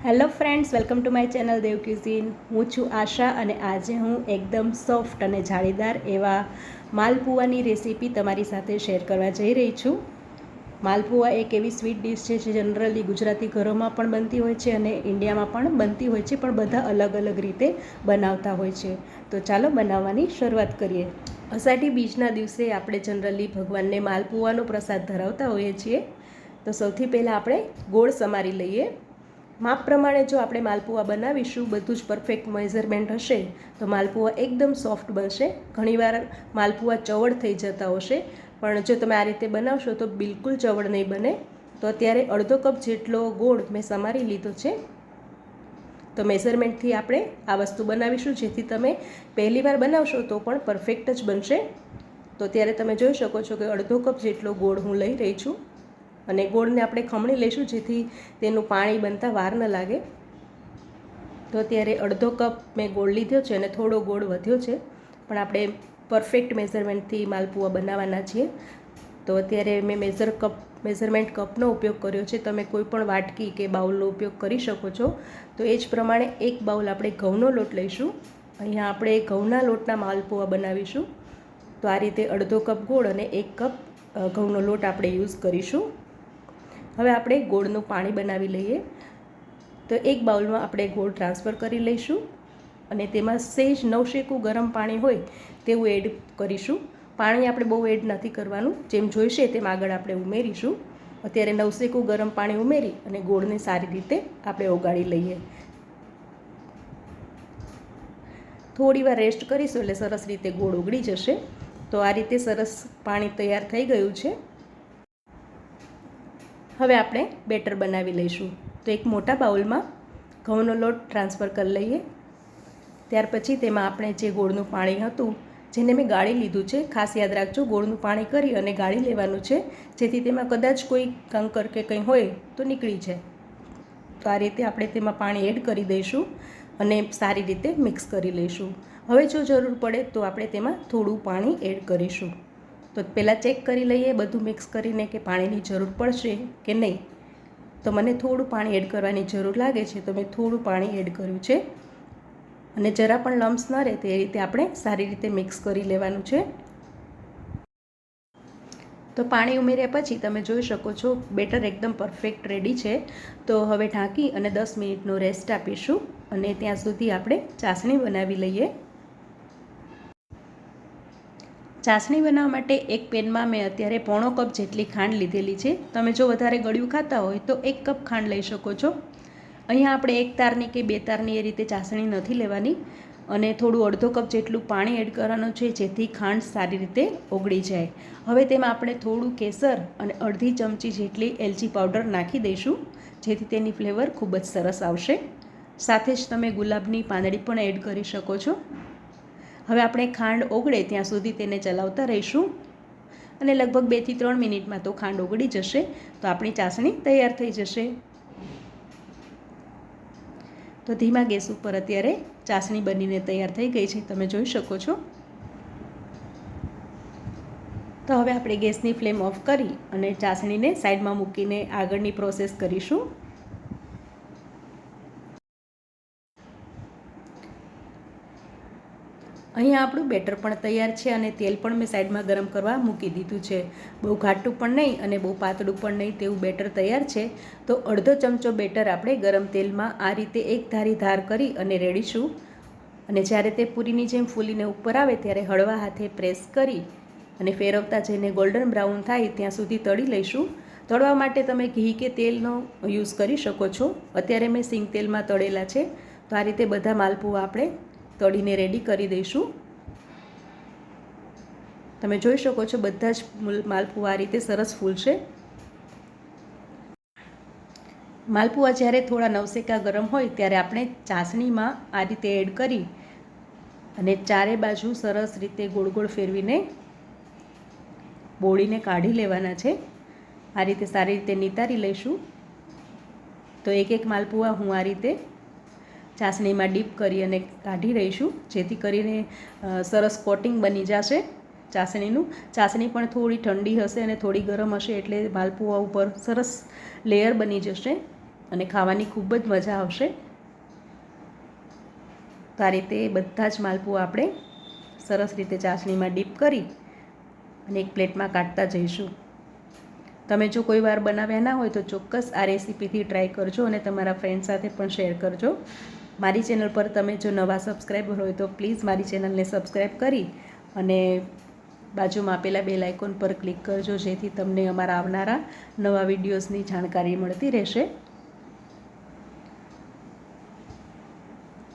Hello friends, welcome to my channel Dev cuisine. હું છું આશા અને આજે હું એકદમ સોફ્ટ અને જાળીદાર એવા માલપુઆની રેસીપી તમારી સાથે શેર કરવા જઈ રહી છું. માલપુઆ એક એવી સ્વીટ ડિશ છે જે જનરલી ગુજરાતી ઘરોમાં પણ બનતી હોય છે અને ઇન્ડિયામાં પણ બનતી હોય છે, પણ બધા અલગ અલગ રીતે બનાવતા હોય છે. તો ચાલો બનાવવાની શરૂઆત કરીએ. અષાઢી બીજના દિવસે આપણે જનરલી ભગવાનને માલપુઆનો પ્રસાદ ધરાવતા હોઈએ છીએ. તો સૌથી પહેલાં આપણે ગોળ સમારી લઈએ. માપ પ્રમાણે જો આપણે માલપુઆ બનાવીશું, બધું જ પરફેક્ટ મેઝરમેન્ટ હશે તો માલપુઆ એકદમ સોફ્ટ બનશે. ઘણીવાર માલપુઆ ચવડ થઈ જતા હશે, પણ જો તમે આ રીતે બનાવશો તો બિલકુલ ચવડ નહીં બને. તો અત્યારે અડધો કપ જેટલો ગોળ મેં સમારી લીધો છે. તો મેઝરમેન્ટથી આપણે આ વસ્તુ બનાવીશું, જેથી તમે પહેલીવાર બનાવશો તો પણ પરફેક્ટ જ બનશે. તો ત્યારે તમે જોઈ શકો છો કે અડધો કપ જેટલો ગોળ હું લઈ રહી છું અને ગોળને આપણે ખમણી લઈશું, જેથી તેનું પાણી બનતા વાર ન લાગે. તો અત્યારે અડધો કપ મેં ગોળ લીધો છે અને થોડો ગોળ વધ્યો છે, પણ આપણે પરફેક્ટ મેઝરમેન્ટથી માલપુઆ બનાવવાના છીએ. તો અત્યારે મેં મેઝરમેન્ટ કપનો ઉપયોગ કર્યો છે. તમે કોઈ પણ વાટકી કે બાઉલનો ઉપયોગ કરી શકો છો. તો એ જ પ્રમાણે એક બાઉલ આપણે ઘઉંનો લોટ લઈશું. અહીંયા આપણે ઘઉંના લોટના માલપુઆ બનાવીશું. તો આ રીતે અડધો કપ ગોળ અને 1 કપ ઘઉંનો લોટ આપણે યુઝ કરીશું. હવે આપણે ગોળનું પાણી બનાવી લઈએ. તો એક બાઉલમાં આપણે ગોળ ટ્રાન્સફર કરી લઈશું અને તેમાં સહેજ નવશેકું ગરમ પાણી હોય તેવું એડ કરીશું. પાણી આપણે બહુ એડ નથી કરવાનું, જેમ જોઈશે તેમ આગળ આપણે ઉમેરીશું. અત્યારે નવશેકું ગરમ પાણી ઉમેરી અને ગોળને સારી રીતે આપણે ઓગાળી લઈએ. થોડી વાર રેસ્ટ કરીશું એટલે સરસ રીતે ગોળ ઓગળી જશે. તો આ રીતે સરસ પાણી તૈયાર થઈ ગયું છે. હવે આપણે બેટર બનાવી લઈશું. તો એક મોટા બાઉલમાં ઘઉંનો લોટ ટ્રાન્સફર કરી લઈએ. ત્યાર પછી તેમાં આપણે જે ગોળનું પાણી હતું, જેને મેં ગાળી લીધું છે, ખાસ યાદ રાખજો ગોળનું પાણી કરી અને ગાળી લેવાનું છે, જેથી તેમાં કદાચ કોઈ કંકર કે કંઈ હોય તો નીકળી જાય. તો આ રીતે આપણે તેમાં પાણી એડ કરી દઈશું અને સારી રીતે મિક્સ કરી લઈશું. હવે જો જરૂર પડે તો આપણે તેમાં થોડું પાણી એડ કરીશું. તો પહેલાં ચેક કરી લઈએ બધું મિક્સ કરીને કે પાણીની જરૂર પડશે કે નહીં. તો મને થોડું પાણી એડ કરવાની જરૂર લાગે છે, તો મેં થોડું પાણી એડ કર્યું છે. અને જરા પણ લમ્સ ન રહે તે રીતે આપણે સારી રીતે મિક્સ કરી લેવાનું છે. તો પાણી ઉમેર્યા પછી તમે જોઈ શકો છો બેટર એકદમ પરફેક્ટ રેડી છે. તો હવે ઢાંકી અને 10 મિનિટનો રેસ્ટ આપીશું અને ત્યાં સુધી આપણે ચાસણી બનાવી લઈએ. ચાસણી બનાવવા માટે એક પેનમાં મેં અત્યારે પોણો કપ જેટલી ખાંડ લીધેલી છે. તમે જો વધારે ગળ્યું ખાતા હોય તો 1 કપ ખાંડ લઈ શકો છો. અહીંયા આપણે 1 તારની કે 2 તારની એ રીતે ચાસણી નથી લેવાની અને થોડું અડધો કપ જેટલું પાણી એડ કરવાનું છે, જેથી ખાંડ સારી રીતે ઓગળી જાય. હવે તેમાં આપણે થોડું કેસર અને અડધી ચમચી જેટલી એલચી પાવડર નાખી દઈશું, જેથી તેની ફ્લેવર ખૂબ જ સરસ આવશે. સાથે જ તમે ગુલાબની પાંદડી પણ એડ કરી શકો છો. હવે આપણે ખાંડ ઓગળે ત્યાં સુધી તેને ચલાવતા રહીશું અને લગભગ 2 થી 3 મિનિટમાં તો ખાંડ ઓગળી જશે. તો આપણી ચાસણી તૈયાર થઈ જશે. તો ધીમા ગેસ ઉપર અત્યારે ચાસણી બનીને તૈયાર થઈ ગઈ છે, તમે જોઈ શકો છો. તો હવે આપણે ગેસની ફ્લેમ ઓફ કરી અને ચાસણીને સાઈડમાં મૂકીને આગળની પ્રોસેસ કરીશું. અહીંયા આપણું બેટર પણ તૈયાર છે અને તેલ પણ મેં સાઈડમાં ગરમ કરવા મૂકી દીધું છે. બહુ ઘાટું પણ નહીં અને બહુ પાતળું પણ નહીં તેવું બેટર તૈયાર છે. તો અડધો ચમચો બેટર આપણે ગરમ તેલમાં આ રીતે એક ધારી ધાર કરી અને રેડીશું. અને જ્યારે તે પૂરીની જેમ ફૂલીને ઉપર આવે ત્યારે હળવા હાથે પ્રેસ કરી અને ફેરવતા જઈને ગોલ્ડન બ્રાઉન થાય ત્યાં સુધી તળી લઈશું. તળવા માટે તમે ઘી કે તેલનો યુઝ કરી શકો છો. અત્યારે મેં સિંગ તેલમાં તળેલા છે. તો આ રીતે બધા માલપુઆ આપણે તળીને રેડી કરી દઈશું. તમે જોઈ શકો છો બધા જ માલપુઆ આ રીતે સરસ ફૂલશે. માલપુઆ જ્યારે થોડા નવસેકા ગરમ હોય ત્યારે આપણે ચાસણીમાં આ રીતે એડ કરી અને ચારે બાજુ સરસ રીતે ગોળ ગોળ ફેરવીને બોળીને કાઢી લેવાના છે. આ રીતે સારી રીતે નિતારી લઈશું. તો એક એક માલપુઆ હું આ રીતે ચાસણીમાં ડીપ કરી અને કાઢી રહીશું, જેથી કરીને સરસ કોટિંગ બની જશે ચાસણીનું. ચાસણી પણ થોડી ઠંડી હશે અને થોડી ગરમ હશે એટલે માલપુઆ ઉપર સરસ લેયર બની જશે. અને ખાવાની ખૂબ જ મજા આવશે. તો આ રીતે બધા જ માલપુઆ આપણે સરસ રીતે ચાસણીમાં ડીપ કરી અને એક પ્લેટમાં કાઢતા જઈશું. તમે જો કોઈ વાર બનાવ્યા ના હોય તો ચોક્કસ આ રેસીપીથી ટ્રાય કરજો અને તમારા ફ્રેન્ડ સાથે પણ શેર કરજો. મારી ચેનલ પર તમે જો નવા સબસ્ક્રાઈબર હોય તો પ્લીઝ મારી ચેનલને સબસ્ક્રાઈબ કરી અને બાજુમાં આપેલા બેલ આઇકોન પર ક્લિક કરજો, જેથી તમને અમારા આવનારા નવા વિડીયોઝની જાણકારી મળતી રહેશે.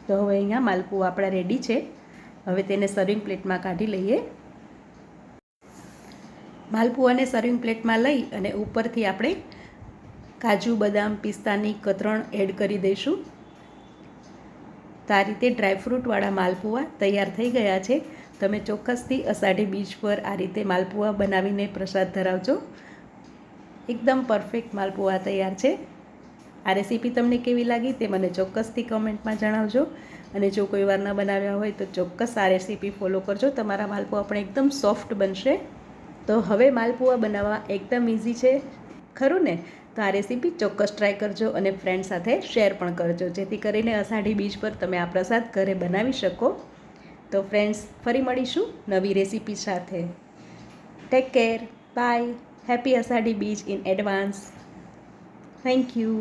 તો હવે અહીંયા માલપુઆ આપણા રેડી છે. હવે તેને સર્વિંગ પ્લેટમાં કાઢી લઈએ. માલપુઆને સર્વિંગ પ્લેટમાં લઈ અને ઉપરથી આપણે કાજુ, બદામ, પિસ્તાની કતરણ એડ કરી દઈશું. તો આ રીતે ડ્રાયફ્રૂટવાળા માલપુઆ તૈયાર થઈ ગયા છે. તમે ચોક્કસથી અષાઢી બીજ પર આ રીતે માલપુઆ બનાવીને પ્રસાદ ધરાવજો. એકદમ પરફેક્ટ માલપુઆ તૈયાર છે. આ રેસીપી તમને કેવી લાગી તે મને ચોક્કસથી કમેન્ટમાં જણાવજો. અને જો કોઈ વાર ન બનાવ્યા હોય તો ચોક્કસ આ રેસીપી ફોલો કરજો. તમારા માલપુઆ પણ એકદમ સોફ્ટ બનશે. તો હવે માલપુઆ બનાવવા એકદમ ઇઝી છે, ખરું ને? તો આ રેસીપી ચોક્કસ ટ્રાય કરજો અને ફ્રેન્ડ સાથે શેર પણ કરજો, જેથી કરીને અષાઢી બીજ પર તમે આ પ્રસાદ ઘરે બનાવી શકો. તો ફ્રેન્ડ્સ, ફરી મળીશું નવી રેસીપી સાથે. ટેક કેર, બાય, હેપી અષાઢી બીજ ઇન એડવાન્સ. Thank you.